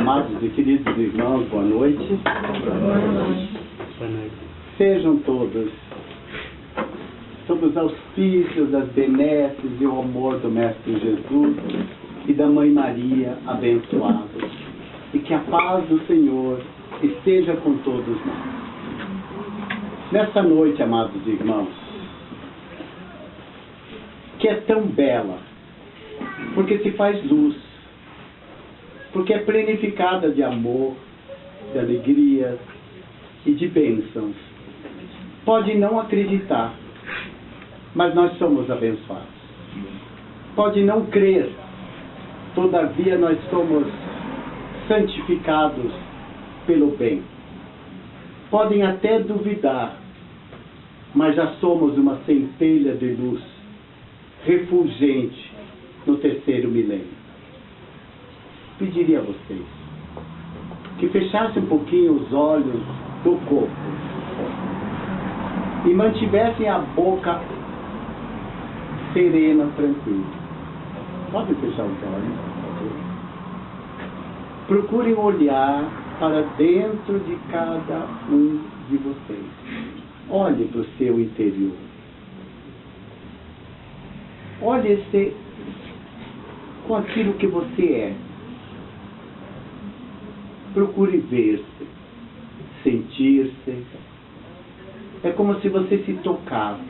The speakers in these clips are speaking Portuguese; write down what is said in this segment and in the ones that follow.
Amados e queridos irmãos, boa noite. Boa noite. Sejam todos sob os auspícios, das benesses e o amor do Mestre Jesus e da Mãe Maria abençoados. E que a paz do Senhor esteja com todos nós. Nesta noite, amados irmãos, que é tão bela, porque se faz luz, porque é plenificada de amor, de alegrias e de bênçãos. Pode não acreditar, mas nós somos abençoados. Pode não crer, todavia nós somos santificados pelo bem. Podem até duvidar, mas já somos uma centelha de luz refulgente no terceiro milênio. Pediria a vocês que fechassem um pouquinho os olhos do corpo e mantivessem a boca serena, tranquila. Pode fechar os olhos, por favor. Procurem olhar para dentro de cada um de vocês. Olhe para o seu interior. Olhe-se com aquilo que você é. Procure ver-se, sentir-se. É como se você se tocasse.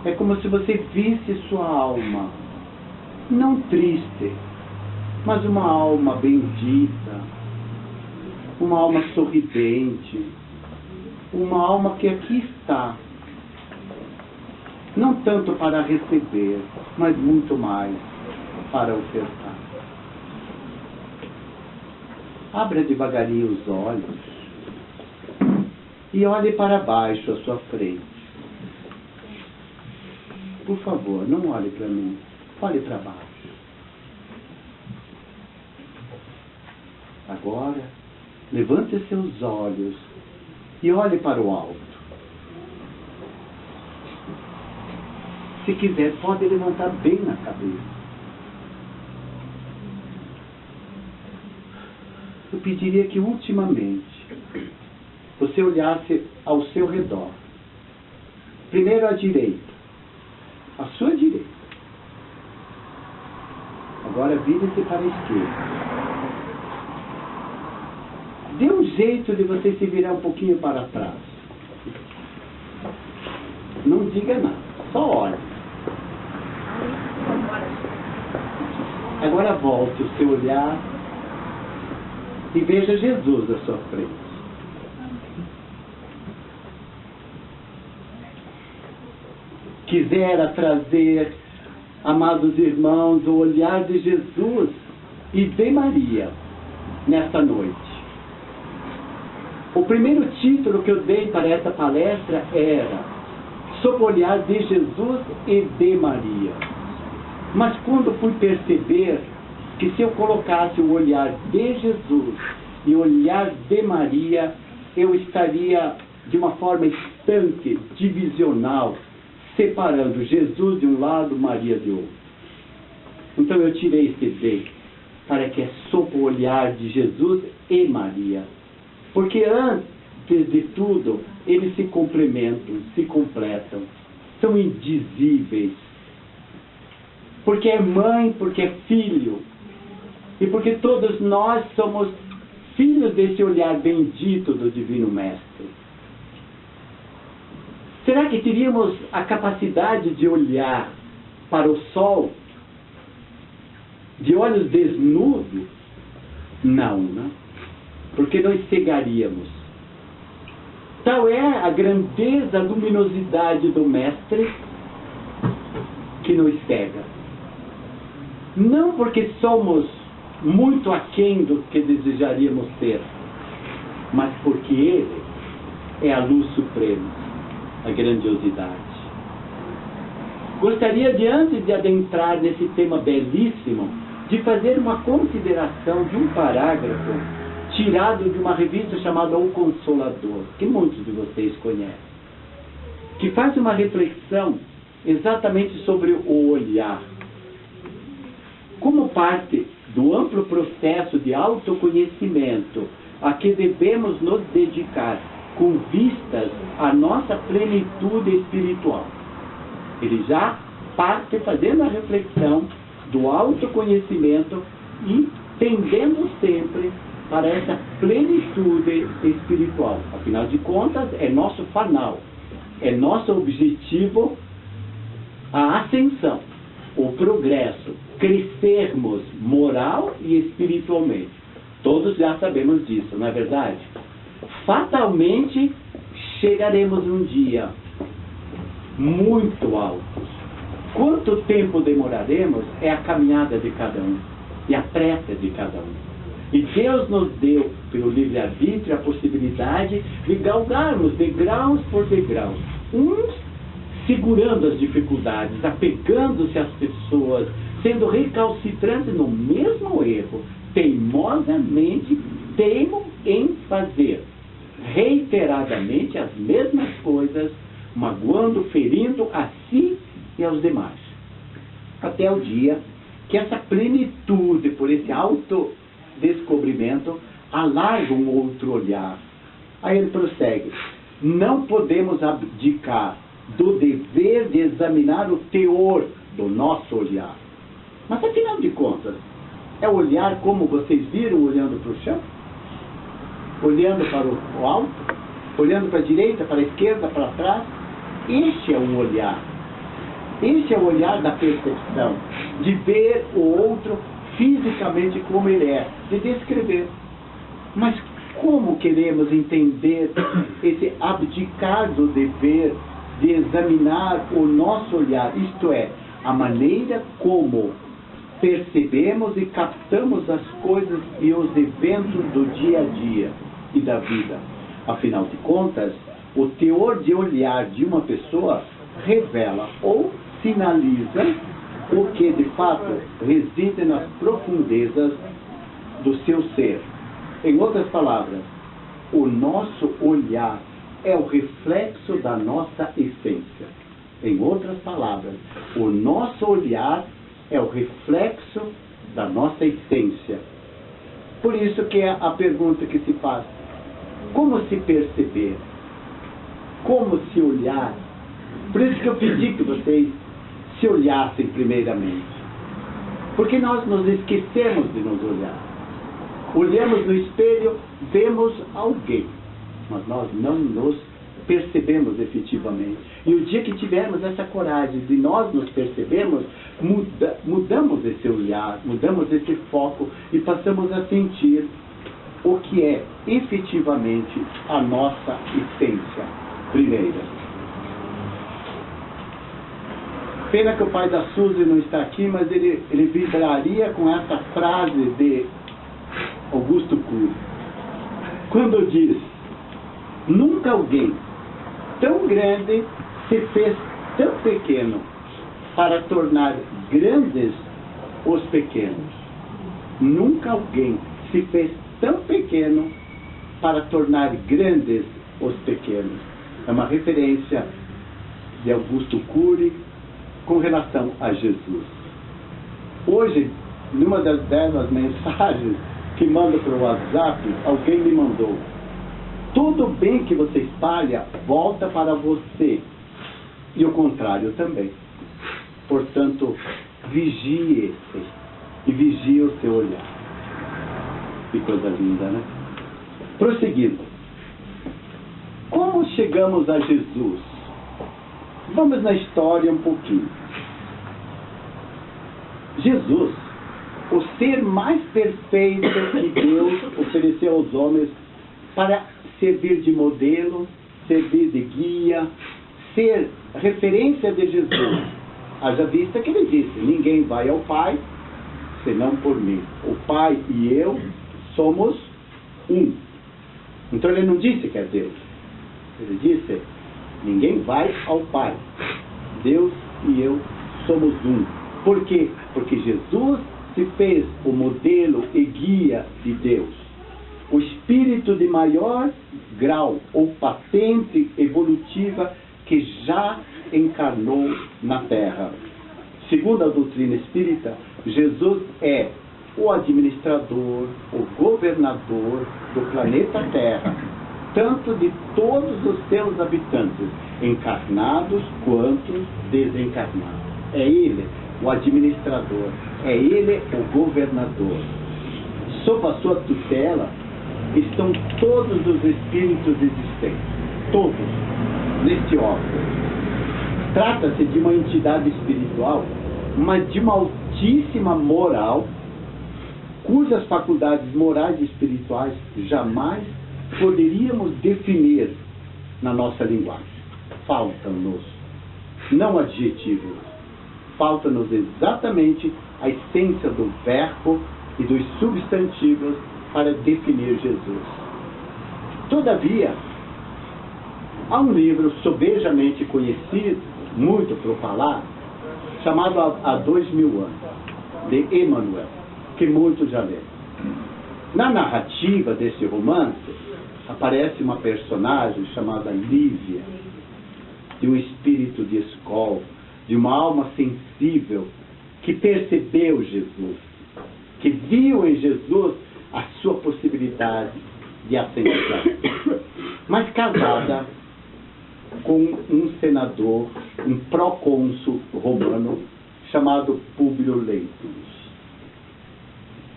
É como se você visse sua alma, não triste, mas uma alma bendita, uma alma sorridente, uma alma que aqui está, não tanto para receber, mas muito mais para ofertar. Abra devagarinho os olhos e olhe para baixo à sua frente. Por favor, não olhe para mim, olhe para baixo. Agora, levante seus olhos e olhe para o alto. Se quiser, pode levantar bem na cabeça. Eu pediria que, ultimamente, você olhasse ao seu redor. Primeiro à direita. À sua direita. Agora vire-se para a esquerda. Dê um jeito de você se virar um pouquinho para trás. Não diga nada, só olhe. Agora volte o seu olhar e veja Jesus à sua frente. Quisera trazer, amados irmãos, o olhar de Jesus e de Maria nesta noite. O primeiro título que eu dei para essa palestra era Sob o olhar de Jesus e de Maria. Mas quando fui perceber que se eu colocasse o olhar de Jesus e o olhar de Maria, eu estaria de uma forma estanque, divisional, separando Jesus de um lado, Maria de outro. Então eu tirei esse de, para que é sob o olhar de Jesus e Maria. Porque antes de tudo, eles se complementam, se completam, são indizíveis. Porque é mãe, porque é filho, e porque todos nós somos filhos desse olhar bendito do Divino Mestre. Será que teríamos a capacidade de olhar para o sol de olhos desnudos? Não, né? Porque nós cegaríamos. Tal é a grandeza, a luminosidade do Mestre que nos cega. Não porque somos muito aquém do que desejaríamos ser, mas porque Ele é a luz suprema, a grandiosidade. Gostaria de, antes de adentrar nesse tema belíssimo, de fazer uma consideração de um parágrafo tirado de uma revista chamada O Consolador, que muitos de vocês conhecem, que faz uma reflexão exatamente sobre o olhar. Como parte do amplo processo de autoconhecimento a que devemos nos dedicar com vistas à nossa plenitude espiritual. Ele já parte fazendo a reflexão do autoconhecimento e tendendo sempre para essa plenitude espiritual. Afinal de contas, é nosso fanal, é nosso objetivo a ascensão, o progresso, crescermos moral e espiritualmente. Todos já sabemos disso, não é verdade? Fatalmente chegaremos um dia muito alto. Quanto tempo demoraremos é a caminhada de cada um e a pressa de cada um. E Deus nos deu, pelo livre-arbítrio, a possibilidade de galgarmos degraus por degraus. Uns segurando as dificuldades, apegando-se às pessoas, sendo recalcitrantes no mesmo erro, teimosamente teimam em fazer reiteradamente as mesmas coisas, magoando, ferindo a si e aos demais. Até o dia que essa plenitude, por esse autodescobrimento, alarga um outro olhar. Aí ele prossegue: não podemos abdicar do dever de examinar o teor do nosso olhar. Mas afinal de contas, é olhar como vocês viram olhando para o chão? Olhando para o alto? Olhando para a direita, para a esquerda, para trás? Este é um olhar. Este é o olhar da percepção, de ver o outro fisicamente como ele é, de descrever. Mas como queremos entender esse abdicar do dever de examinar o nosso olhar, isto é, a maneira como percebemos e captamos as coisas e os eventos do dia a dia e da vida? Afinal de contas, o teor de olhar de uma pessoa revela ou sinaliza o que de fato reside nas profundezas do seu ser. Em outras palavras, o nosso olhar é o reflexo da nossa essência. Em outras palavras, o nosso olhar é o reflexo da nossa essência. Por isso que é a pergunta que se faz: como se perceber? Como se olhar? Por isso que eu pedi que vocês se olhassem primeiramente. Porque nós nos esquecemos de nos olhar. Olhamos no espelho, vemos alguém, mas nós não nos percebemos efetivamente. E o dia que tivermos essa coragem de nós nos percebermos, mudamos esse olhar, mudamos esse foco e passamos a sentir o que é efetivamente a nossa essência primeira. Pena que o pai da Suzy não está aqui, mas ele vibraria com essa frase de Augusto Cury, quando diz: nunca alguém tão grande se fez tão pequeno para tornar grandes os pequenos. Nunca alguém se fez tão pequeno para tornar grandes os pequenos. É uma referência de Augusto Cury com relação a Jesus. Hoje, numa das belas mensagens que manda para o WhatsApp, alguém me mandou: tudo bem que você espalha, volta para você. E o contrário também. Portanto, vigie-se e vigie o seu olhar. Que coisa linda, né? Prosseguindo. Como chegamos a Jesus? Vamos na história um pouquinho. Jesus, o ser mais perfeito que Deus ofereceu aos homens para servir de modelo, servir de guia, ser referência de Jesus. Haja vista que ele disse: ninguém vai ao Pai senão por mim. O Pai e eu somos um. Então ele não disse que é Deus. Ele disse: ninguém vai ao Pai. Deus e eu somos um. Por quê? Porque Jesus se fez o modelo e guia de Deus. O espírito de maior grau ou patente evolutiva que já encarnou na Terra. Segundo a doutrina espírita, Jesus é o administrador, o governador do planeta Terra, tanto de todos os seus habitantes, encarnados quanto desencarnados. É Ele o administrador, é Ele o governador. Sob a sua tutela estão todos os espíritos existentes, todos, neste órgão. Trata-se de uma entidade espiritual, mas de uma altíssima moral, cujas faculdades morais e espirituais jamais poderíamos definir na nossa linguagem. Faltam-nos, não adjetivos, falta-nos exatamente a essência do verbo e dos substantivos para definir Jesus. Todavia, há um livro sobejamente conhecido, muito propalado, chamado Há 2000 anos, de Emmanuel, que muitos já leram. Na narrativa desse romance, aparece uma personagem chamada Lívia, de um espírito de escola, de uma alma sensível, que percebeu Jesus, que viu em Jesus a sua possibilidade de ascensão, mas casada com um senador, um procônsul romano, chamado Públio Lentulus.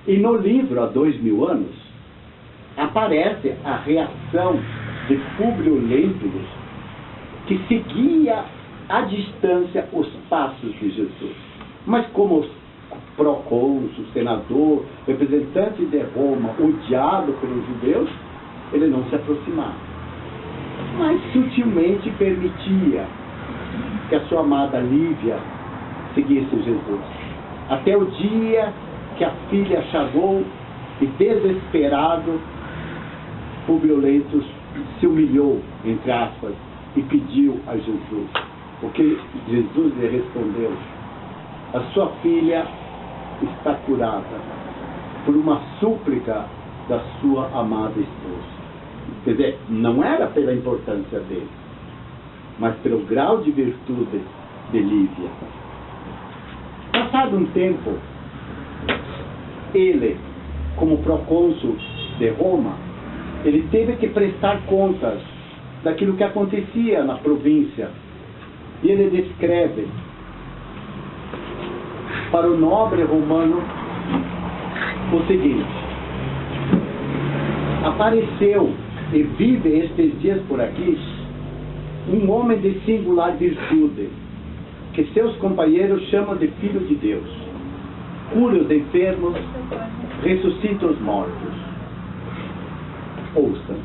E no livro, Há 2000 anos, aparece a reação de Públio Lentulus, que seguia à distância os passos de Jesus. Mas como procônsul, senador, representante de Roma, odiado pelos judeus, ele não se aproximava. Mas sutilmente permitia que a sua amada Lívia seguisse Jesus. Até o dia que a filha chegou e, desesperado, Públio Lentulus se humilhou, entre aspas, e pediu a Jesus. O que Jesus lhe respondeu: a sua filha está curada por uma súplica da sua amada esposa. Quer dizer, não era pela importância dele, mas pelo grau de virtude de Lívia. Passado um tempo, ele, como procônsul de Roma, ele teve que prestar contas daquilo que acontecia na província. E ele descreve para o nobre romano o seguinte: apareceu e vive estes dias por aqui um homem de singular virtude, que seus companheiros chamam de Filho de Deus. Cura os enfermos, ressuscita os mortos. Ouçam,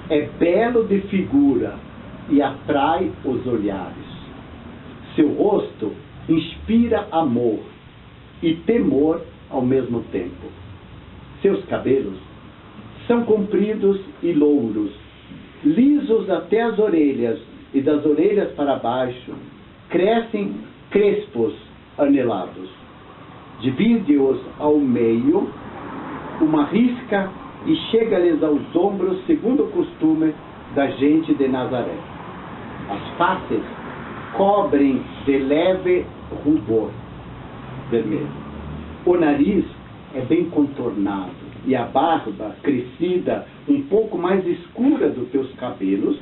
é belo de figura e atrai os olhares. Seu rosto inspira amor e temor ao mesmo tempo. Seus cabelos são compridos e louros, lisos até as orelhas, e das orelhas para baixo crescem crespos anelados. Divide-os ao meio uma risca e chega-lhes aos ombros, segundo o costume da gente de Nazaré. As faces cobrem de leve rubor vermelho. O nariz é bem contornado e a barba crescida um pouco mais escura do que os cabelos,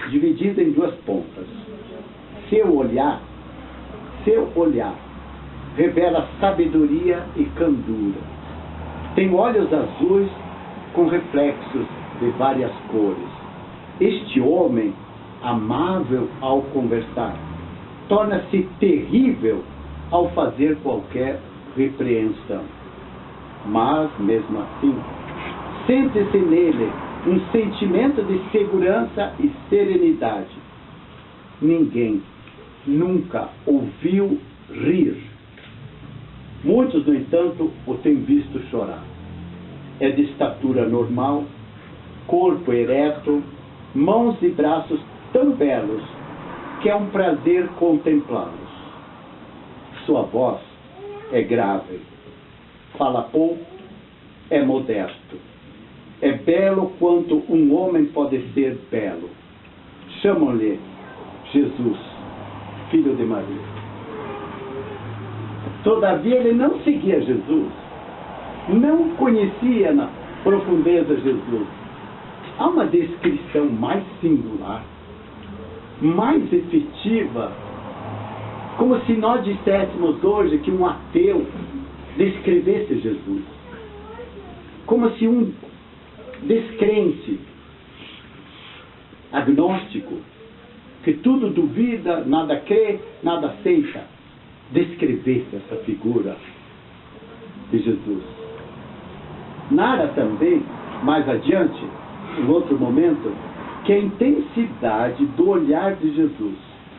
dividida em duas pontas. Seu olhar revela sabedoria e candura. Tem olhos azuis com reflexos de várias cores. Este homem, amável ao conversar, torna-se terrível ao fazer qualquer repreensão. Mas, mesmo assim, sente-se nele um sentimento de segurança e serenidade. Ninguém nunca ouviu rir. Muitos, no entanto, o têm visto chorar. É de estatura normal, corpo ereto, mãos e braços tão belos que é um prazer contemplá-los. Sua voz é grave, fala pouco, é modesto. É belo quanto um homem pode ser belo. Chamam-lhe Jesus, filho de Maria. Todavia ele não seguia Jesus, não conhecia na profundeza Jesus. Há uma descrição mais singular, mais efetiva, como se nós disséssemos hoje que um ateu descrevesse Jesus. Como se um descrente, agnóstico, que tudo duvida, nada crê, nada aceita, descrevesse essa figura de Jesus. Narra também, mais adiante, em outro momento, que a intensidade do olhar de Jesus,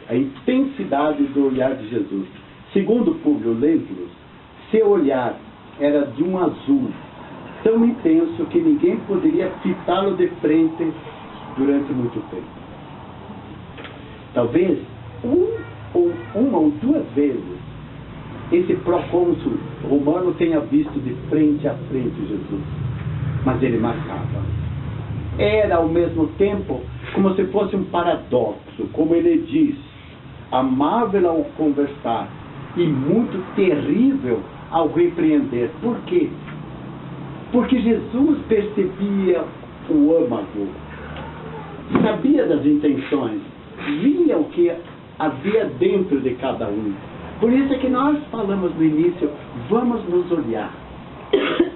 a intensidade do olhar de Jesus, segundo Públio Lentulus, seu olhar era de um azul tão intenso que ninguém poderia fitá-lo de frente durante muito tempo. Talvez uma ou duas vezes esse procônsul romano tenha visto de frente a frente Jesus, mas ele marcava. Era ao mesmo tempo como se fosse um paradoxo, como ele diz, amável ao conversar e muito terrível ao repreender. Por quê? Porque Jesus percebia o âmago, sabia das intenções, via o que havia dentro de cada um. Por isso é que nós falamos no início, vamos nos olhar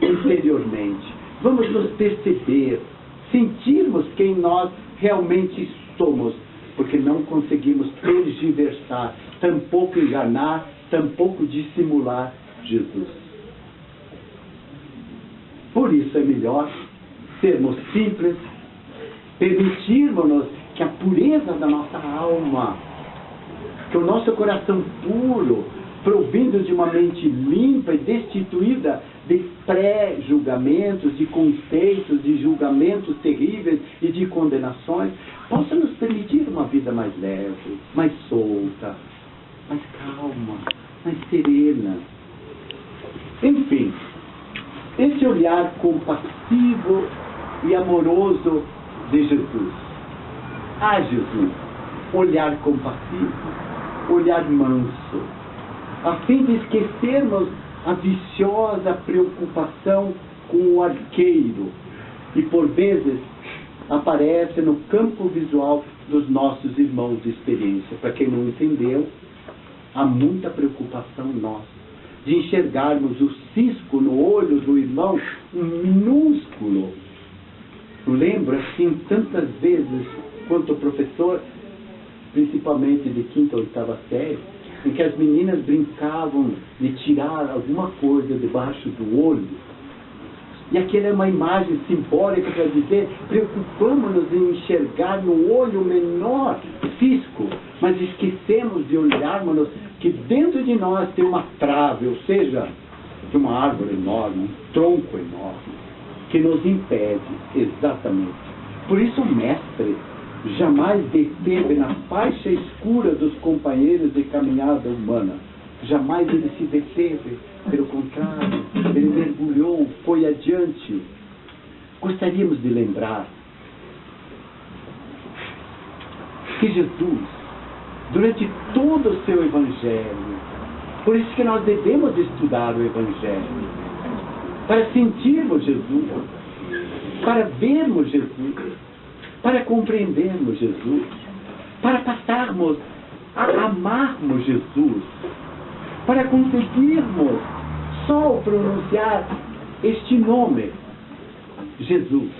interiormente, vamos nos perceber, sentirmos quem nós realmente somos, porque não conseguimos tergiversar, tampouco enganar, tampouco dissimular Jesus. Por isso é melhor sermos simples, permitirmos-nos que a pureza da nossa alma, que o nosso coração puro, provindo de uma mente limpa e destituída de pré-julgamentos, de conceitos, de julgamentos terríveis e de condenações, possa nos permitir uma vida mais leve, mais solta, mais calma, mais serena. Enfim, esse olhar compassivo e amoroso de Jesus. Ah, Jesus, olhar compassivo, olhar manso, a fim de esquecermos a viciosa preocupação com o arqueiro, e por vezes aparece no campo visual dos nossos irmãos de experiência. Para quem não entendeu, há muita preocupação nossa de enxergarmos o cisco no olho do irmão, um minúsculo. Eu lembro assim tantas vezes quanto professor, principalmente de 5ª ou 8ª série, em que as meninas brincavam de tirar alguma coisa debaixo do olho. E aquela é uma imagem simbólica para dizer, preocupamos-nos em enxergar no olho o menor cisco, mas esquecemos de olharmos que dentro de nós tem uma trave, ou seja, de uma árvore enorme, um tronco enorme, que nos impede, exatamente. Por isso o mestre jamais deteve na faixa escura dos companheiros de caminhada humana. Jamais ele se deteve, pelo contrário, ele mergulhou, foi adiante. Gostaríamos de lembrar que Jesus, durante todo o seu Evangelho, por isso que nós devemos estudar o Evangelho, para sentirmos Jesus, para vermos Jesus, para compreendermos Jesus, para passarmos a amarmos Jesus, para conseguirmos só pronunciar este nome, Jesus.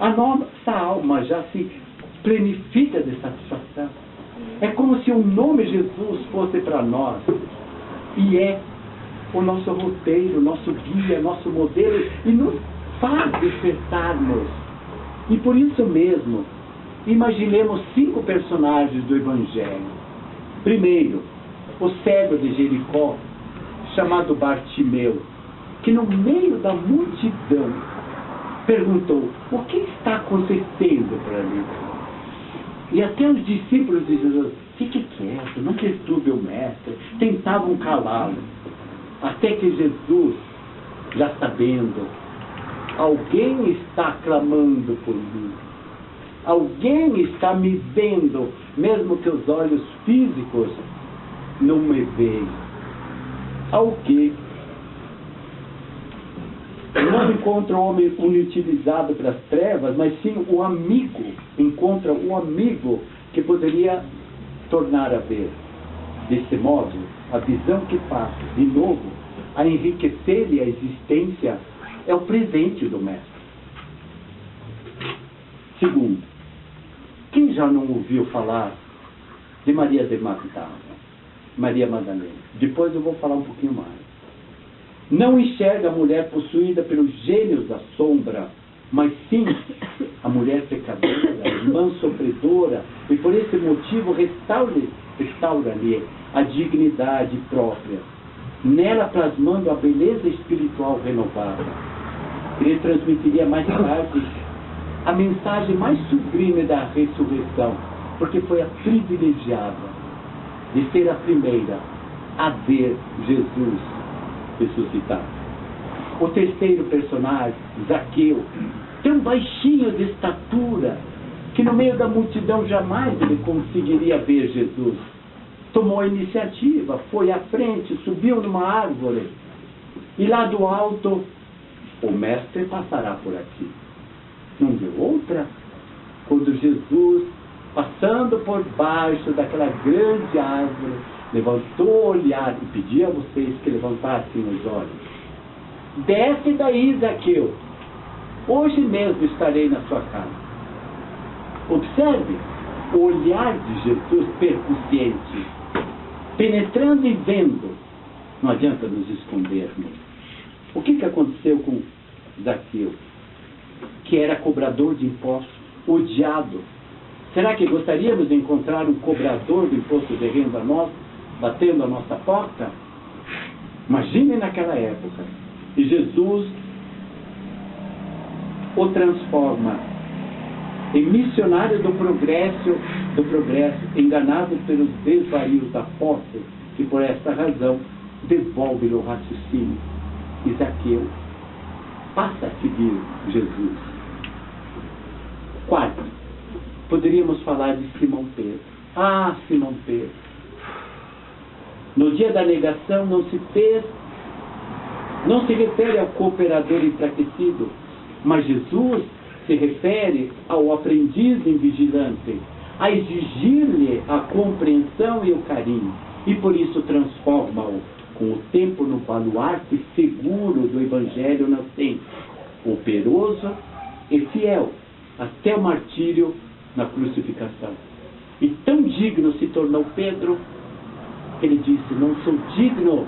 A nossa alma já se plenifica de satisfação. É como se o nome Jesus fosse para nós, e é o nosso roteiro, nosso guia, nosso modelo, e nos faz despertarmos. E por isso mesmo, imaginemos 5 personagens do Evangelho. Primeiro, o cego de Jericó, chamado Bartimeu, que no meio da multidão perguntou, o que está acontecendo para mim? E até os discípulos de Jesus, fique quieto, não perturbe o mestre, tentavam calá-lo. Até que Jesus, já sabendo, alguém está clamando por mim. Alguém está me vendo, mesmo que os olhos físicos não me veem. Ao que não encontra o homem inutilizado pelas trevas, mas sim o amigo, encontra o amigo que poderia tornar a ver. Desse modo, a visão que passa, de novo, a enriquecer-lhe a existência, é o presente do Mestre. Segundo, quem já não ouviu falar de Maria de Magdala, Maria Madalena? Depois eu vou falar um pouquinho mais. Não enxerga a mulher possuída pelos gênios da sombra, mas sim a mulher pecadora, irmã sofredora, e por esse motivo restaura-lhe a dignidade própria, nela plasmando a beleza espiritual renovada. Ele transmitiria mais tarde a mensagem mais sublime da ressurreição, porque foi a privilegiada de ser a primeira a ver Jesus ressuscitado. O terceiro personagem, Zaqueu, tão baixinho de estatura, que no meio da multidão jamais ele conseguiria ver Jesus. Tomou a iniciativa, foi à frente, subiu numa árvore, e lá do alto, o Mestre passará por aqui. Não deu outra? Quando Jesus, passando por baixo daquela grande árvore, levantou o olhar e pedia a vocês que levantassem os olhos. Desce daí, Zaqueu. Hoje mesmo estarei na sua casa. Observe o olhar de Jesus percussiente, penetrando e vendo. Não adianta nos escondermos. O que aconteceu com Zaqueu? Que era cobrador de impostos, odiado. Será que gostaríamos de encontrar um cobrador do imposto de renda nosso, batendo a nossa porta? Imagine naquela época. E Jesus o transforma em missionário do progresso, enganado pelos desvarios da posse, e por esta razão devolve-lhe o raciocínio. E Zaqueu passa a seguir Jesus. Quarto, poderíamos falar de Simão Pedro. Ah, Simão Pedro. No dia da negação não se refere ao cooperador enfraquecido, mas Jesus se refere ao aprendiz invigilante, a exigir-lhe a compreensão e o carinho, e por isso transforma-o com o tempo no baluarte seguro do Evangelho nascente, operoso e fiel, até o martírio na crucificação. E tão digno se tornou Pedro, que ele disse: não sou digno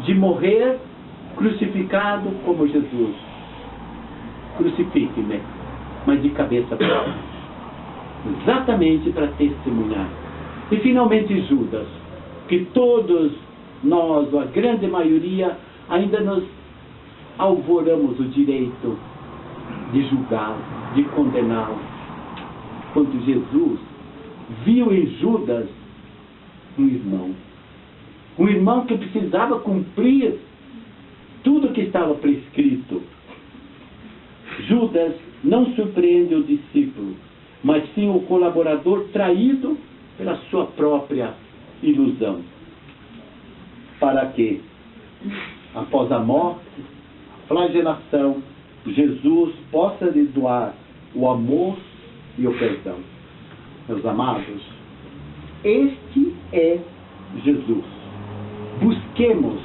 de morrer crucificado como Jesus. Crucifique-me, mas de cabeça para baixo. Exatamente para testemunhar. E finalmente Judas, que todos nós, ou a grande maioria, ainda nos alvoramos o direito de julgá-lo, de condená-lo. Quando Jesus viu em Judas um irmão que precisava cumprir tudo que estava prescrito. Judas não surpreende o discípulo, mas sim o colaborador traído pela sua própria ilusão. Para que, após a morte, flagelação, Jesus possa lhe doar o amor e o perdão. Meus amados, este é Jesus. Busquemos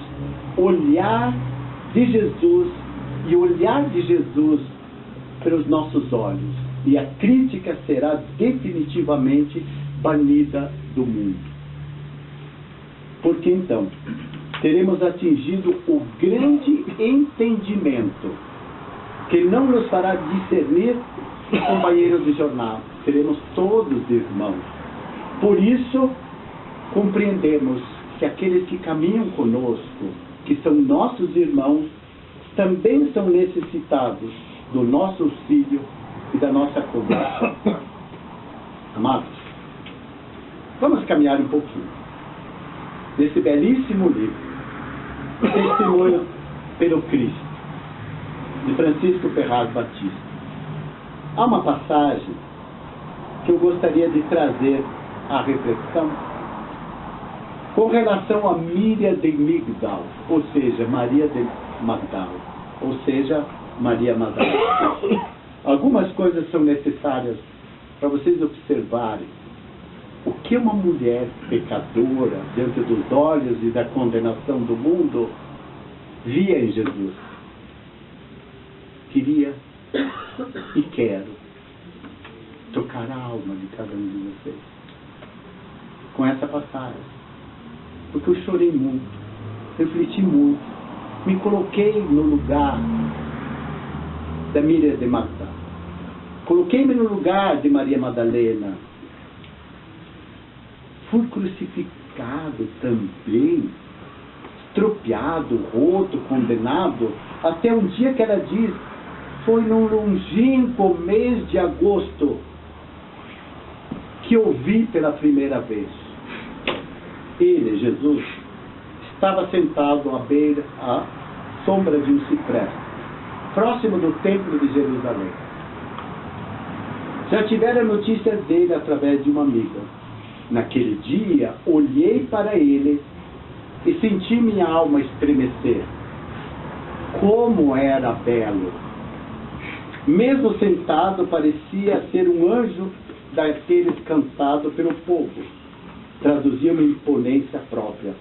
olhar de Jesus e olhar de Jesus pelos nossos olhos, e a crítica será definitivamente banida do mundo. Porque então teremos atingido o grande entendimento que não nos fará discernir companheiros de jornada. Seremos todos irmãos. Por isso compreendemos que aqueles que caminham conosco, que são nossos irmãos, também são necessitados do nosso auxílio e da nossa conversa. Amados, vamos caminhar um pouquinho nesse belíssimo livro, Testemunho pelo Cristo, de Francisco Ferraz Batista. Há uma passagem que eu gostaria de trazer à reflexão com relação a Miriam de Migdal, ou seja, Maria de Magdala. ou seja, Maria Madalena. Algumas coisas são necessárias para vocês observarem o que uma mulher pecadora, diante dos olhos e da condenação do mundo, via em Jesus. Queria e quero tocar a alma de cada um de vocês com essa passagem, porque eu chorei muito, refleti muito, me coloquei no lugar da Miriam de Marta, coloquei-me no lugar de Maria Madalena, fui crucificado também, estropiado, roto, condenado, até um dia que ela diz: foi num longínquo mês de agosto que eu vi pela primeira vez. Ele, Jesus, estava sentado à beira, à sombra de um cipreste, próximo do templo de Jerusalém. Já tivera notícias dele através de uma amiga. Naquele dia, olhei para ele e senti minha alma estremecer. Como era belo! Mesmo sentado, parecia ser um anjo daqueles cansados pelo povo. Traduzia uma imponência própria,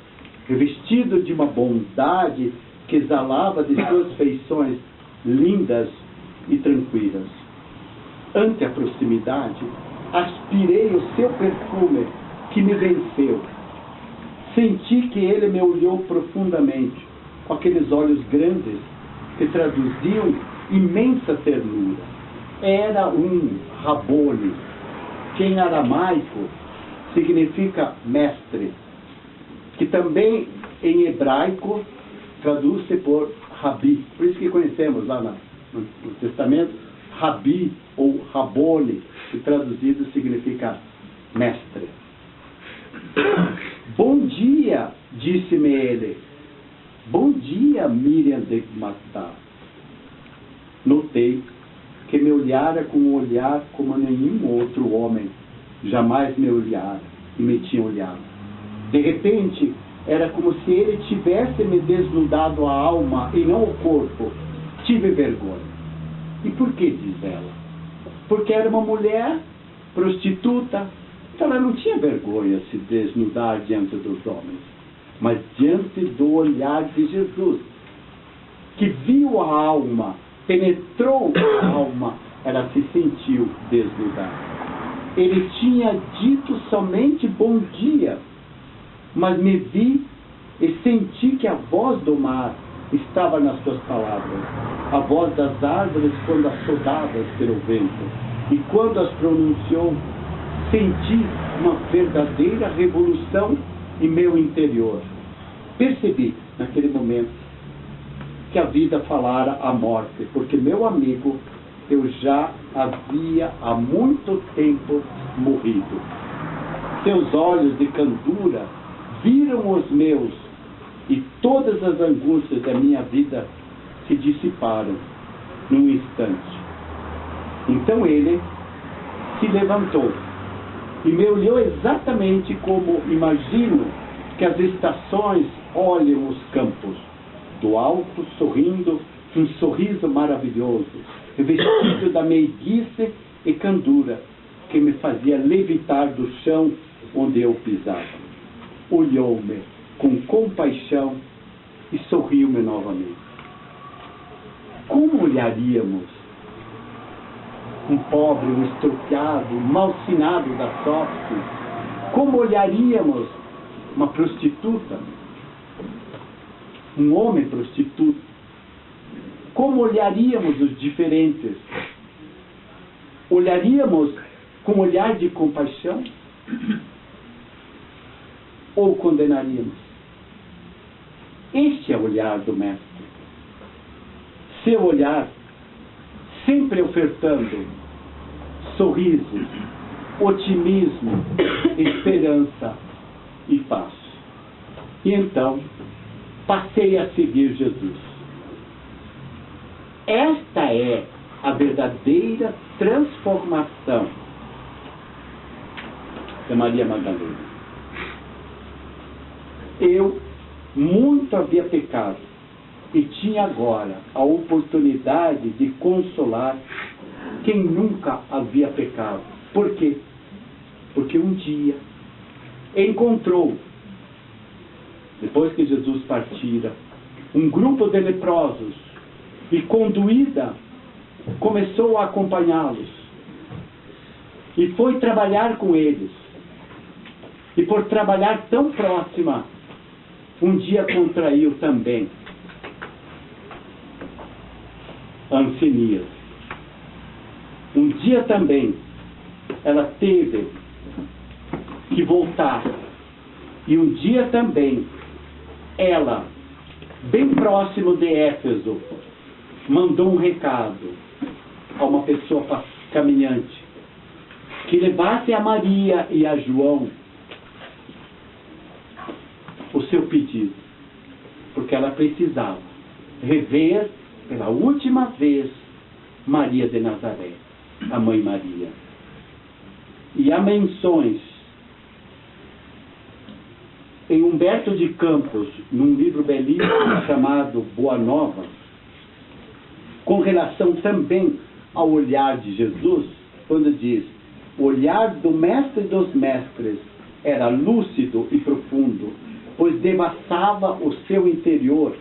revestido de uma bondade que exalava de suas feições lindas e tranquilas. Ante a proximidade, aspirei o seu perfume, que me venceu. Senti que ele me olhou profundamente, com aqueles olhos grandes que traduziam imensa ternura. Era um Rabone, que em aramaico significa mestre, que também em hebraico traduz-se por Rabi. Por isso que conhecemos lá no Testamento, Rabi ou Rabone, que traduzido significa mestre. Bom dia, disse-me ele. Bom dia, Miriam de Marta. Notei que me olhara com um olhar como nenhum outro homem jamais me olhara e me tinha olhado. De repente, era como se ele tivesse me desnudado a alma e não o corpo. Tive vergonha. E por que, diz ela? Porque era uma mulher prostituta, então ela não tinha vergonha de se desnudar diante dos homens, mas diante do olhar de Jesus, que viu a alma, penetrou a alma, ela se sentiu desnudada. Ele tinha dito somente bom dia, mas me vi e senti que a voz do mar estava nas suas palavras, a voz das árvores quando assodadas pelo vento. E quando as pronunciou, senti uma verdadeira revolução em meu interior. Percebi, naquele momento, que a vida falara a morte, porque meu amigo, eu já havia há muito tempo morrido. Seus olhos de candura viram os meus, e todas as angústias da minha vida se dissiparam num instante. Então ele se levantou e me olhou exatamente como imagino que as estações olham os campos, do alto, sorrindo, um sorriso maravilhoso, revestido da meiguice e candura, que me fazia levitar do chão onde eu pisava. Olhou-me com compaixão e sorriu-me novamente. Como olharíamos um pobre, um estropiado, um malsinado da sorte? Como olharíamos uma prostituta? Um homem prostituto? Como olharíamos os diferentes? Olharíamos com olhar de compaixão? Ou condenaríamos? Este é o olhar do Mestre. Seu olhar sempre ofertando sorriso, otimismo, esperança e paz. E então, passei a seguir Jesus. Esta é a verdadeira transformação de Maria Madalena. Eu muito havia pecado e tinha agora a oportunidade de consolar quem nunca havia pecado. Por quê? Porque um dia encontrou, depois que Jesus partira, um grupo de leprosos e, conduída, começou a acompanhá-los e foi trabalhar com eles. E por trabalhar tão próxima, um dia contraiu também a hanseníase. Um dia também ela teve que voltar. E um dia também ela, bem próximo de Éfeso, mandou um recado a uma pessoa caminhante que levasse a Maria e a João o seu pedido, porque ela precisava rever pela última vez Maria de Nazaré, a Mãe Maria. E há menções em Humberto de Campos, num livro belíssimo chamado Boa Nova, com relação também ao olhar de Jesus, quando diz: o olhar do mestre dos mestres era lúcido e profundo, pois devassava o seu interior,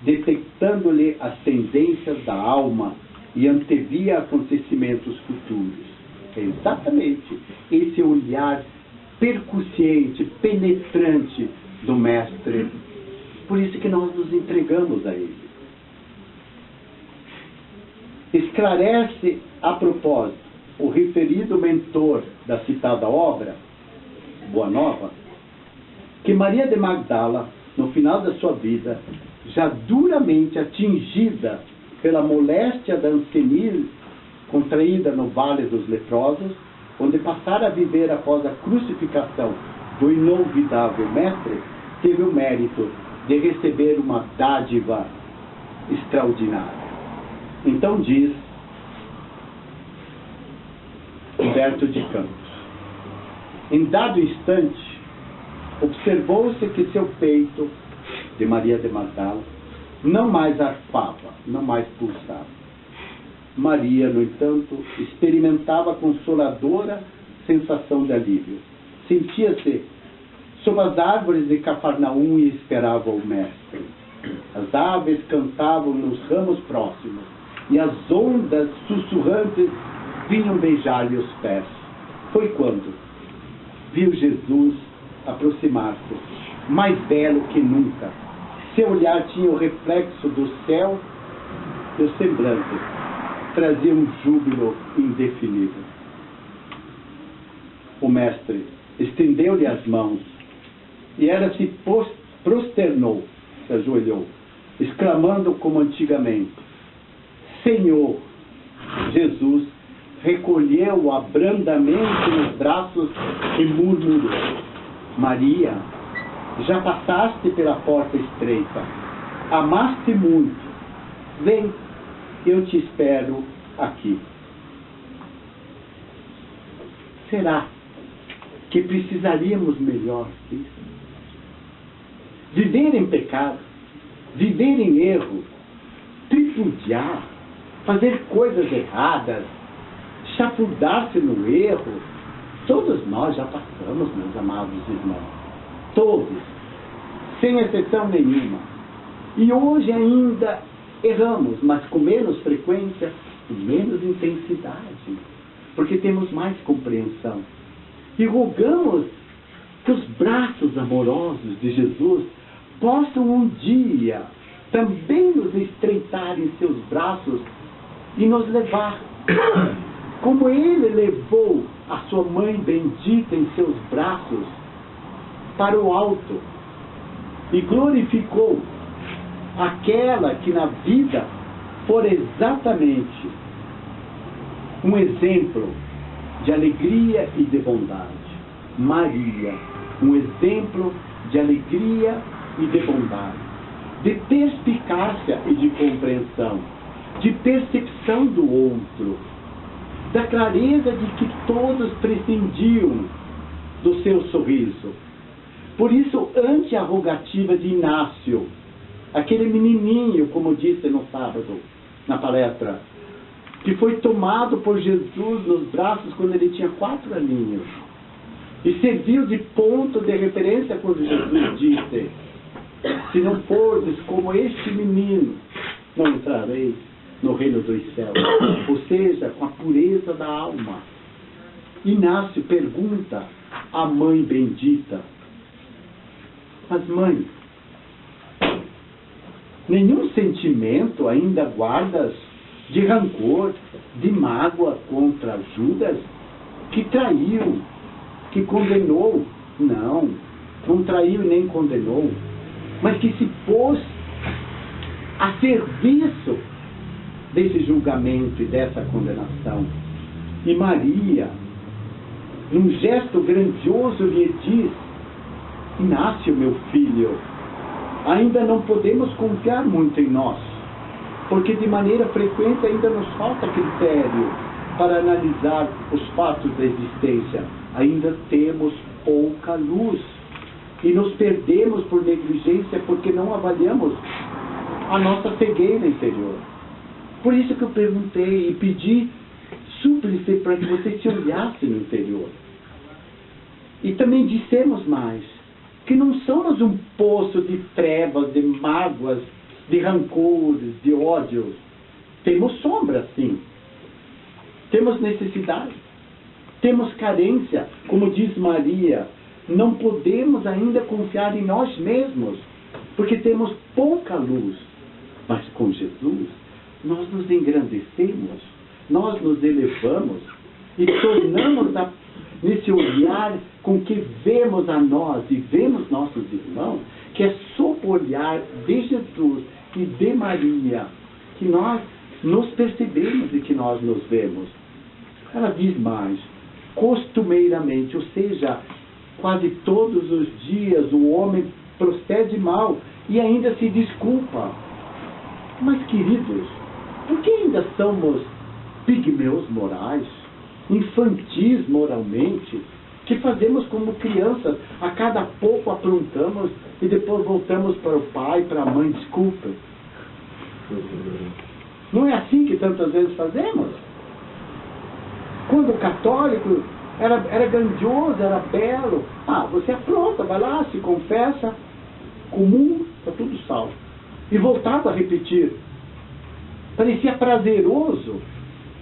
detectando-lhe as tendências da alma e antevia acontecimentos futuros. É exatamente esse olhar percussiente, penetrante do mestre. Por isso que nós nos entregamos a ele. Esclarece, a propósito, o referido mentor da citada obra, Boa Nova, que Maria de Magdala, no final da sua vida, já duramente atingida pela moléstia da hanseníase contraída no Vale dos Leprosos, onde passara a viver após a crucificação do inolvidável mestre, teve o mérito de receber uma dádiva extraordinária. Então diz Humberto de Campos: em dado instante, observou-se que seu peito, de Maria de Magdala, não mais arfava, não mais pulsava. Maria, no entanto, experimentava a consoladora sensação de alívio. Sentia-se sob as árvores de Cafarnaum e esperava o mestre. As aves cantavam nos ramos próximos e as ondas sussurrantes vinham beijar-lhe os pés. Foi quando viu Jesus aproximar-se, mais belo que nunca. Seu olhar tinha o reflexo do céu e o semblante trazia um júbilo indefinível. O mestre estendeu-lhe as mãos e ela se prosternou, se ajoelhou, exclamando como antigamente: Senhor! Jesus recolheu-a brandamente nos braços e murmurou: Maria, já passaste pela porta estreita, amaste muito, vem, eu te espero aqui. Será que precisaríamos melhor que isso? Viver em pecado, viver em erro, tripudiar, fazer coisas erradas, chafurdar-se no erro, todos nós já passamos, meus amados irmãos. Todos, sem exceção nenhuma. E hoje ainda erramos, mas com menos frequência e menos intensidade, porque temos mais compreensão. E rogamos que os braços amorosos de Jesus possam um dia também nos estreitar em seus braços e nos levar, como Ele levou a sua mãe bendita em seus braços, para o alto e glorificou aquela que na vida for exatamente um exemplo de alegria e de bondade. Maria, um exemplo de alegria e de bondade, de perspicácia e de compreensão, de percepção do outro, da clareza de que todos prescindiam do seu sorriso. Por isso, ante a rogativa de Inácio, aquele menininho, como disse no sábado, na palestra, que foi tomado por Jesus nos braços quando ele tinha 4 aninhos. E serviu de ponto de referência quando Jesus disse: se não fordes como este menino, não entrareis no reino dos céus. Ou seja, com a pureza da alma. Inácio pergunta à mãe bendita: mas mãe, nenhum sentimento ainda guardas de rancor, de mágoa contra Judas, que traiu, que condenou? Não, não traiu nem condenou, mas que se pôs a serviço desse julgamento e dessa condenação. E Maria, num gesto grandioso, lhe diz: Inácio, meu filho, ainda não podemos confiar muito em nós, porque de maneira frequente ainda nos falta critério para analisar os fatos da existência. Ainda temos pouca luz e nos perdemos por negligência porque não avaliamos a nossa cegueira interior. Por isso que eu perguntei e pedi súplice para que você se olhasse no interior. E também dissemos mais, que não somos um poço de trevas, de mágoas, de rancores, de ódios. Temos sombra, sim. Temos necessidade. Temos carência. Como diz Maria, não podemos ainda confiar em nós mesmos, porque temos pouca luz. Mas com Jesus, nós nos engrandecemos, nós nos elevamos e tornamos nesse olhar com que vemos a nós e vemos nossos irmãos, que é sob o olhar de Jesus e de Maria que nós nos percebemos e que nós nos vemos. Ela diz mais: costumeiramente, ou seja, quase todos os dias o homem procede mal e ainda se desculpa. Mas, queridos, por que ainda somos pigmeus morais, infantis moralmente, que fazemos como crianças, a cada pouco aprontamos e depois voltamos para o pai, para a mãe: desculpa? Não é assim que tantas vezes fazemos? Quando o católico era grandioso, era belo, você apronta, vai lá, se confessa, comum, está tudo salvo. E voltava a repetir. Parecia prazeroso,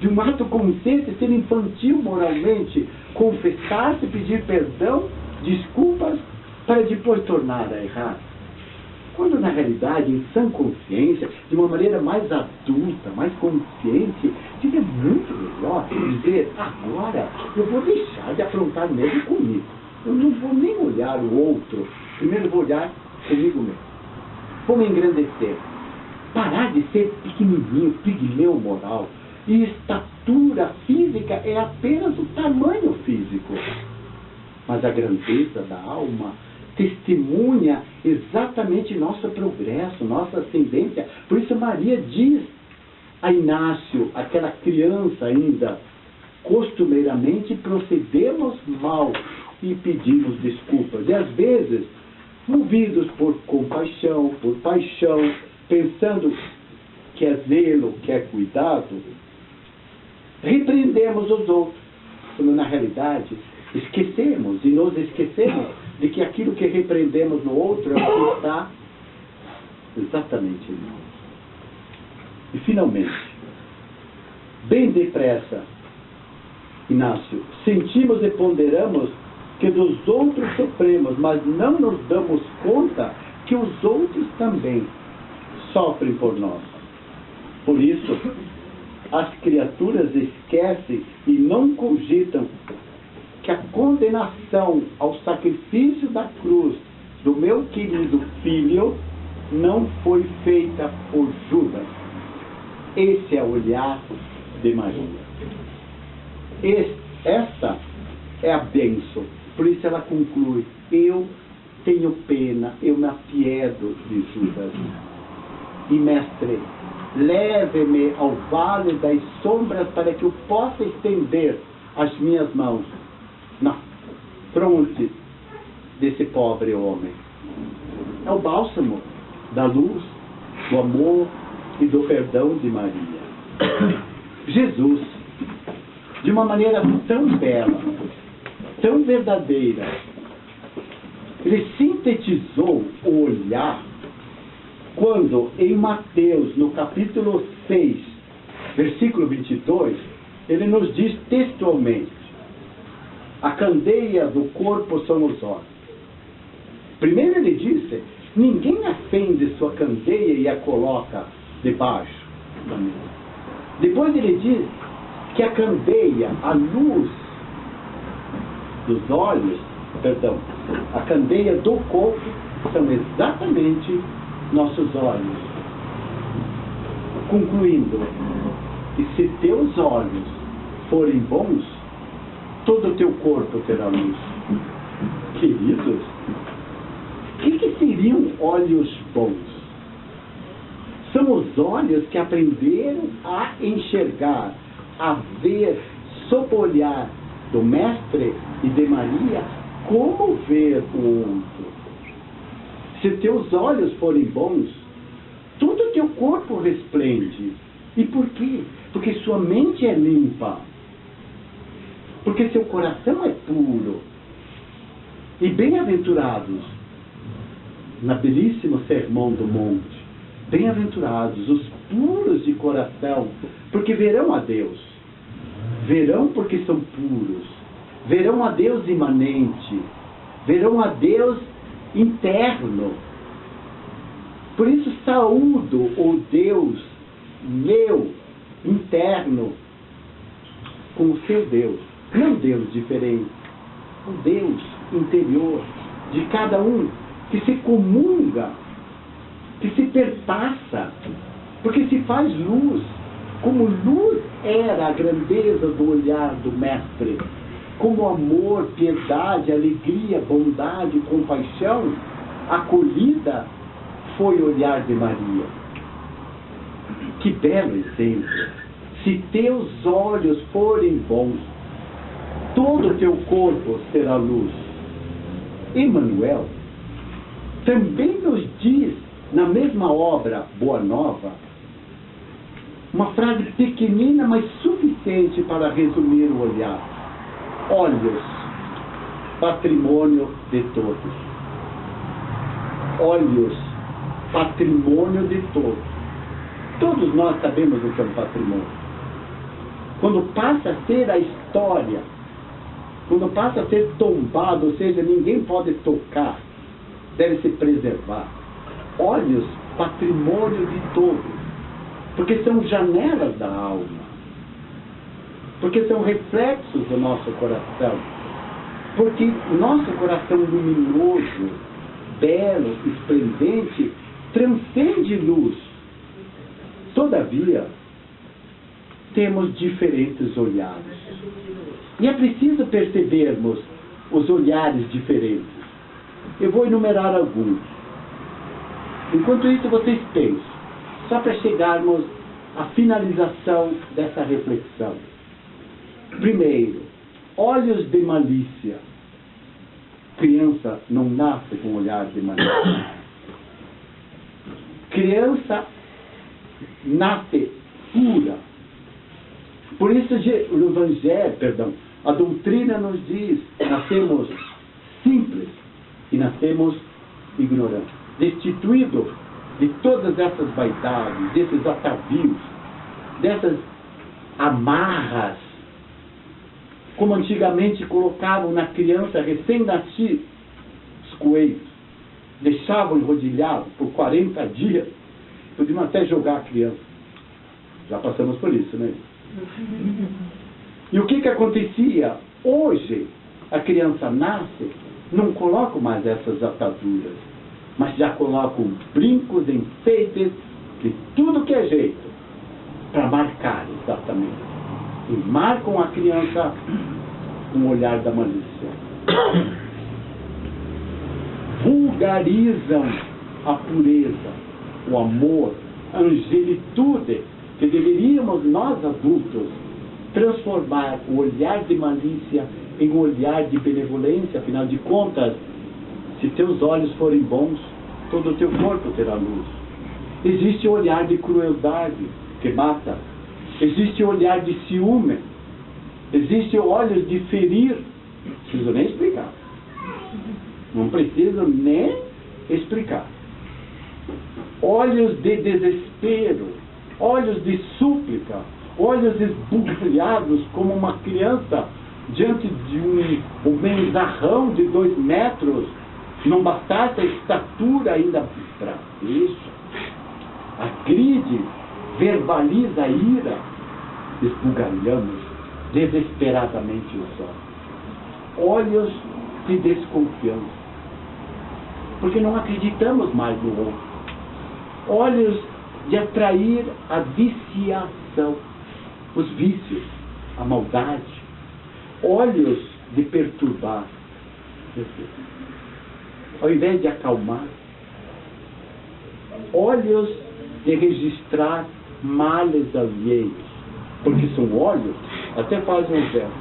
de um ato consciente, ser infantil moralmente, confessar-se, pedir perdão, desculpas, para depois tornar a errar. Quando na realidade, em sã consciência, de uma maneira mais adulta, mais consciente, seria muito melhor dizer: agora eu vou deixar de afrontar mesmo comigo. Eu não vou nem olhar o outro, primeiro vou olhar comigo mesmo. Vou me engrandecer. Parar de ser pequenininho, pigmeu moral. E estatura física é apenas o tamanho físico. Mas a grandeza da alma testemunha exatamente nosso progresso, nossa ascendência. Por isso Maria diz a Inácio, aquela criança ainda: costumeiramente procedemos mal e pedimos desculpas. E às vezes, movidos por compaixão, por paixão, pensando que é zelo, que é cuidado, repreendemos os outros, quando na realidade esquecemos e nos esquecemos de que aquilo que repreendemos no outro é o que está exatamente em nós. E finalmente, bem depressa, Inácio, sentimos e ponderamos que dos outros sofremos, mas não nos damos conta que os outros também sofrem por nós. Por isso, as criaturas esquecem e não cogitam que a condenação ao sacrifício da cruz do meu querido filho não foi feita por Judas. Esse é o olhar de Maria. Esta é a bênção. Por isso ela conclui: eu tenho pena, eu me apiedo de Judas. E mestre, leve-me ao vale das sombras para que eu possa estender as minhas mãos na fronte desse pobre homem. É o bálsamo da luz, do amor e do perdão de Maria. Jesus, de uma maneira tão bela, tão verdadeira, ele sintetizou o olhar quando em Mateus, no capítulo 6, versículo 22, ele nos diz textualmente: a candeia do corpo são os olhos. Primeiro ele disse: ninguém acende sua candeia e a coloca debaixo da mesa. Depois ele diz que a candeia, a luz dos olhos, a candeia do corpo são exatamente nossos olhos. Concluindo, que se teus olhos forem bons, todo o teu corpo terá luz. Queridos, o que seriam olhos bons? São os olhos que aprenderam a enxergar, a ver, sob o olhar do Mestre e de Maria, como ver o outro. Se teus olhos forem bons, todo o teu corpo resplende. E por quê? Porque sua mente é limpa. Porque seu coração é puro. E bem-aventurados, na belíssimo Sermão do Monte, bem-aventurados os puros de coração, porque verão a Deus. Verão porque são puros. Verão a Deus imanente. Verão a Deus interno. Por isso saúdo o Deus meu interno com o seu Deus. Não Deus diferente, o Deus interior de cada um, que se comunga, que se perpassa, porque se faz luz, como luz era a grandeza do olhar do Mestre, como amor, piedade, alegria, bondade, compaixão, acolhida, foi o olhar de Maria. Que belo exemplo! Se teus olhos forem bons, todo o teu corpo será luz. Emmanuel também nos diz, na mesma obra Boa Nova, uma frase pequenina, mas suficiente para resumir o olhar. Olhos, patrimônio de todos. Olhos, patrimônio de todos. Todos nós sabemos o que é um patrimônio. Quando passa a ser a história, quando passa a ser tombado, ou seja, ninguém pode tocar, deve se preservar. Olhos, patrimônio de todos. Porque são janelas da alma. Porque são reflexos do nosso coração. Porque nosso coração luminoso, belo, esplendente, transcende luz. Todavia, temos diferentes olhares. E é preciso percebermos os olhares diferentes. Eu vou enumerar alguns. Enquanto isso, vocês pensam, só para chegarmos à finalização dessa reflexão. Primeiro, olhos de malícia. Criança não nasce com olhar de malícia. Criança nasce pura. Por isso o Evangelho, a doutrina nos diz, nascemos simples e nascemos ignorantes, destituídos de todas essas vaidades, desses atavios, dessas amarras, como antigamente colocavam na criança recém-nascida os coelhos, deixavam enrodilhado por 40 dias, podiam até jogar a criança. Já passamos por isso, né? E o que acontecia? Hoje, a criança nasce, não colocam mais essas ataduras, mas já colocam brincos, enfeites, de tudo que é jeito, para marcar exatamente. E marcam a criança com o olhar da malícia. Vulgarizam a pureza, o amor, a angelitude, que deveríamos nós adultos transformar o olhar de malícia em um olhar de benevolência. Afinal de contas, se teus olhos forem bons, todo o teu corpo terá luz. Existe o olhar de crueldade, que mata. Existe o olhar de ciúme. Existe olhos de ferir. Não preciso nem explicar. Não preciso nem explicar. Olhos de desespero, olhos de súplica, olhos esbugalhados como uma criança diante de um benzarrão de 2 metros. Não bastasse a estatura ainda para isso. Agride, verbaliza a ira. Esbugalhamos desesperadamente os olhos. Olhos de desconfiança. Porque não acreditamos mais no outro. Olhos de atrair a viciação, os vícios, a maldade. Olhos de perturbar. Ao invés de acalmar. Olhos de registrar males alheios. Porque são olhos, até fazem um verbo.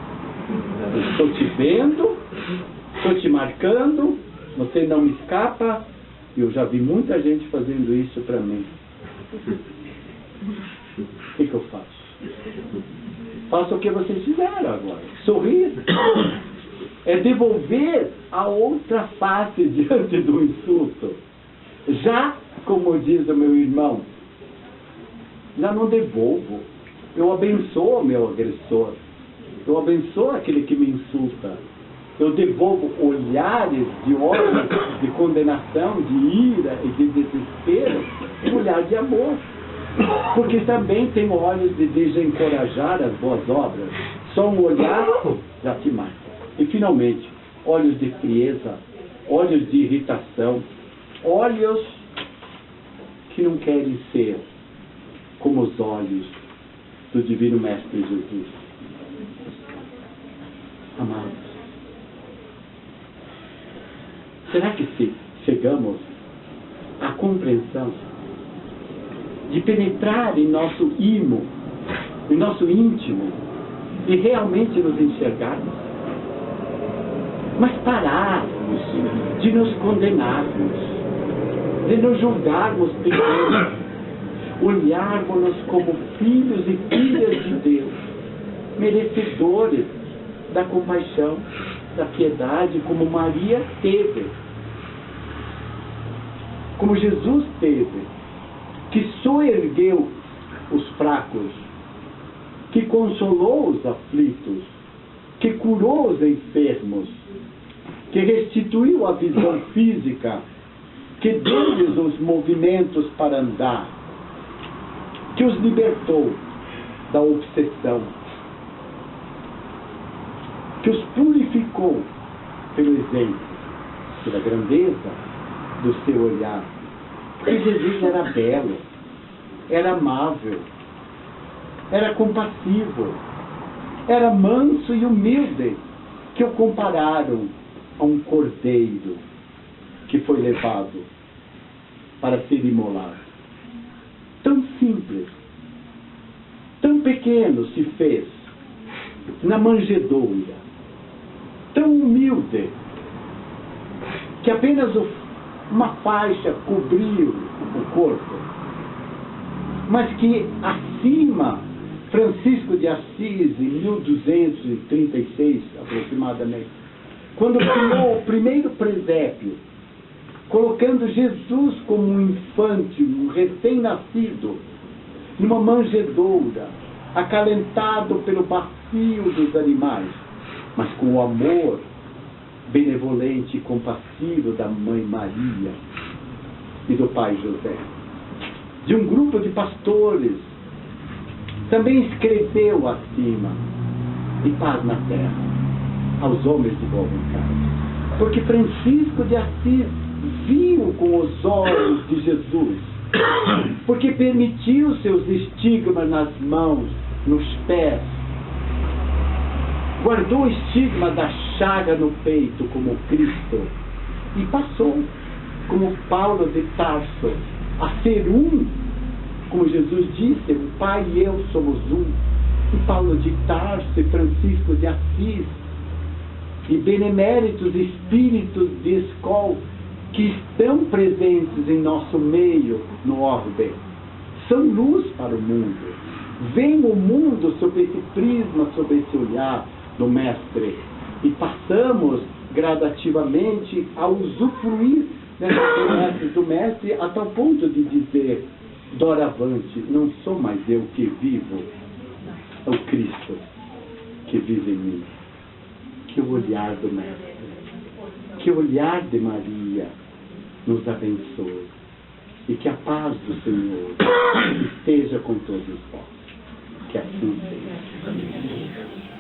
Estou te vendo, estou te marcando, você não me escapa. Eu já vi muita gente fazendo isso para mim. O que eu faço? Faço o que vocês fizeram agora. Sorrir. É devolver a outra face diante do insulto. Já, como diz o meu irmão, já não devolvo. Eu abençoo o meu agressor. Eu abençoo aquele que me insulta. Eu devolvo olhares de ódio, de condenação, de ira e de desespero, um olhar de amor. Porque também tem olhos de desencorajar as boas obras. Só um olhar já te mata. E finalmente, olhos de frieza, olhos de irritação, olhos que não querem ser como os olhos do Divino Mestre Jesus. Amados, será que se chegamos à compreensão de penetrar em nosso imo, em nosso íntimo, e realmente nos enxergarmos? Mas pararmos de nos condenarmos, de nos julgarmos pequenos, olharmos-nos como filhos e filhas de Deus, merecedores da compaixão, da piedade, como Maria teve, como Jesus teve, que soergueu os fracos, que consolou os aflitos, que curou os enfermos, que restituiu a visão física, que deu-lhes os movimentos para andar, que os libertou da obsessão, que os purificou pelo exemplo, pela grandeza do seu olhar. Porque Jesus era belo, era amável, era compassivo, era manso e humilde, que o compararam a um cordeiro que foi levado para ser imolado. Tão simples, tão pequeno se fez na manjedoura, tão humilde, que apenas uma faixa cobriu o corpo, mas que acima, Francisco de Assis, em 1236 aproximadamente, quando criou o primeiro presépio, colocando Jesus como um infante, um recém-nascido, numa manjedoura, acalentado pelo bacio dos animais, mas com o amor benevolente e compassivo da Mãe Maria e do Pai José. De um grupo de pastores, também escreveu acima, e paz na terra, aos homens de boa vontade. Porque Francisco de Assis viu com os olhos de Jesus, porque permitiu seus estigmas nas mãos, nos pés, guardou o estigma da chaga no peito como Cristo, e passou, como Paulo de Tarso, a ser um, como Jesus disse, o Pai e eu somos um. E Paulo de Tarso e Francisco de Assis, e beneméritos espíritos de escola, que estão presentes em nosso meio no orbe, são luz para o mundo. Vem o mundo sob esse prisma, sob esse olhar do Mestre. E passamos gradativamente a usufruir dessas promessas do Mestre, a tal ponto de dizer, doravante, não sou mais eu que vivo, é o Cristo que vive em mim. Que o olhar do Mestre, que o olhar de Maria nos abençoe. E que a paz do Senhor esteja com todos vós. Que assim seja.